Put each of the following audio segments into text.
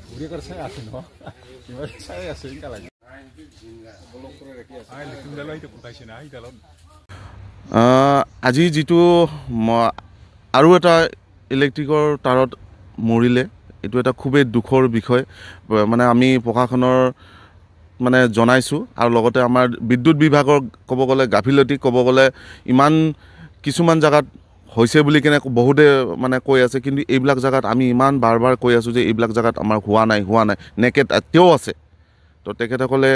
우리 걸 사야 하시노? 이거 사야 하시니까 লাগে আজি যেটো আৰু এটা ইলেক্ট্ৰিকৰ তাৰত মৰিলে এটো এটা খুবেই দুখৰ বিষয় মানে আমি প্ৰশাসনৰ মানে জনাইছো আৰু লগতে আমাৰ বিদ্যুৎ বিভাগৰ ক'ব গ'লে গাফিলতি ক'ব গ'লে ইমান কিছুমান জায়গাত হৈছে বুলি কেনে বহুতে মানে কৈ আছে কিন্তু এইবিলাক জায়গাত আমি ইমান বাৰ কৈ আছো যে এইবিলাক জায়গাত আমাৰ হোৱা নাই নেকেট তেও আছে তো তেখেতসকলে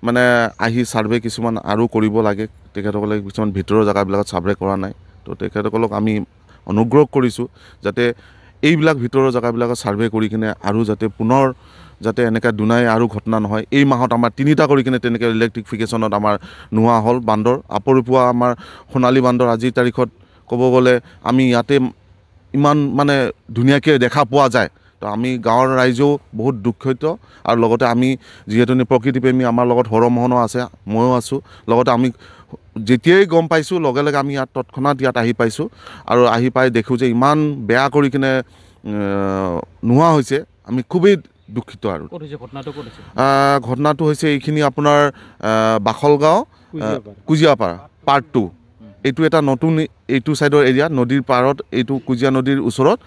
মানে আহি সাৰ্ভে কিছুমান আৰু কৰিব লাগে তেখেতসকলে কিছুমান ভিতৰৰ জায়গাবিলাকত সাৰ্ভে কৰা নাই তো তেখেতসকলক আমি অনুগ্ৰহ কৰিছো যাতে এইবিলাক ভিতৰৰ জায়গাবিলাকত সাৰ্ভে কৰি কিনে আৰু যাতে পুনৰ যাতে এনেকা দুনাই আৰু ঘটনা নহয় এই মাহত আমাৰ তিনিটা কৰি কিনে তেনেকে ইলেক্ট্ৰিফিকেশনত আমাৰ নোৱা হল বান্দৰ আপৰিপুৱা আমাৰ সোণালী বান্দৰ আজিৰ তাৰিখত ক'ব গ'লে আমি ইয়াতে ইমান মানে ধুনীয়াকৈ দেখা পোৱা যায় তো আমি গাঁৱৰ ৰাইজেও বহুত দুঃখিত আৰু লগতে আমি যিহেতু প্ৰকৃতিপ্ৰেমী আমাৰ লগত হৰমোহনো আছে ময়ো আছো লগতে আমি যেতিয়াই গম পাইছো লগে লগে আমি ইয়াত তৎক্ষণাত ইয়াত আহি পাইছো আৰু আহি পাই দেখো যে ইমান বেয়া কৰি কিনে নোৱা হৈছে আমি খুবেই দুঃখিত আৰু ঘটনাটো হৈছে এইখিনি আপোনাৰ বাখলগাঁও কুজিয়াপাৰা পাৰ্ট 2 এইটো এটা নতুন এইটো সাইডৰ এৰিয়া নদীৰ পাৰত এইটো কুজিয়া নদীৰ ওচৰত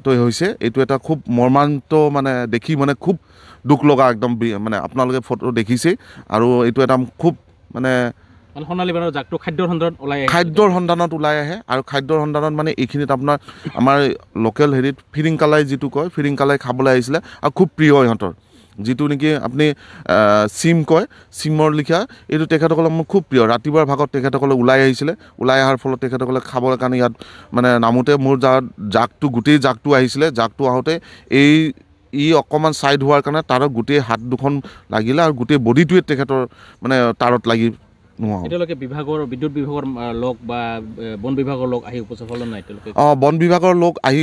তো হৈছে এইটো এটা খুব মৰ্মান্ত মানে দেখি মানে খুব দুখ লগা একদম মানে আপোনালোকে ফটো দেখিছে আৰু এইটো এটা খুব মানে সোণালী বান্দৰ জাকটো খাদ্যৰ সন্ধানত ওলাই আহে আৰু খাদ্যৰ সন্ধানত মানে এইখিনিত আপোনাৰ আমাৰ লোকেল হেৰিত ফিৰিংকালাই যিটো কয় ফিৰিংকালাই খাবলৈ আহিছিলে আৰু খুব প্ৰিয় ইহঁতৰ যিটো নেকি আপুনি সিম কয় সিমৰ লিখা এইটো তেখেতসকলে মোৰ খুব প্ৰিয় ৰাতিপুৱাৰ ভাগত তেখেতসকলে ওলাই আহিছিলে ওলাই অহাৰ ফলত তেখেতসকলে খাবৰ কাৰণে ইয়াত মানে নামোতে মোৰ জাকটো গোটেই জাকটো আহিছিলে জাকটো আহোঁতে ই অকণমান ছাইড হোৱাৰ কাৰণে তাৰ গোটেই হাত দুখন লাগিলে আৰু গোটেই বডিটোৱে তেখেতৰ মানে তাৰত লাগি এতিয়ালৈকে বিদ্যুৎ বিভাগৰ লোক বা বন বিভাগৰ লোক আহি উপস্থিত হ'ল নাই এতিয়ালৈকে বন বিভাগৰ লোক আহি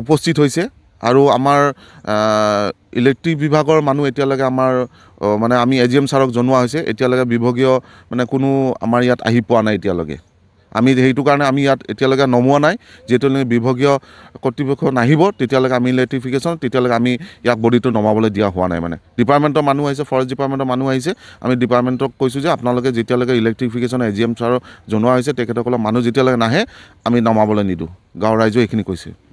উপস্থিত হৈছে আৰু আমাৰ ইলেক্ট্ৰিক বিভাগৰ মানুহ এতিয়ালৈকে আমাৰ মানে আমি এজিএম ছাৰক জনোৱা হৈছে এতিয়ালৈকে বিভাগীয় মানে কোনো আমাৰ ইয়াত আহি পোৱা নাই এতিয়ালৈকে আমি সেইটো কাৰণে আমি ইয়াত এতিয়ালৈকে নমোৱা নাই যেতিয়ালৈকে বিভাগীয় কৰ্তৃপক্ষ নাহিব তেতিয়ালৈকে আমি ইলেক্ট্ৰিফিকেশ্যন তেতিয়ালৈকে আমি ইয়াক বডিটো নমাবলৈ দিয়া হোৱা নাই মানে ডিপাৰ্টমেণ্টৰ মানুহ আহিছে ফৰেষ্ট ডিপাৰ্টমেণ্টৰ মানুহ আহিছে আমি ডিপাৰ্টমেণ্টক কৈছোঁ যে আপোনালোকে যেতিয়ালৈকে ইলেক্ট্ৰিফিকেশ্যন এজিএম ছাৰক জনোৱা হৈছে তেখেতসকলৰ মানুহ যেতিয়ালৈকে নাহে আমি নমাবলৈ নিদিওঁ গাঁৱৰ ৰাইজেও এইখিনি কৈছে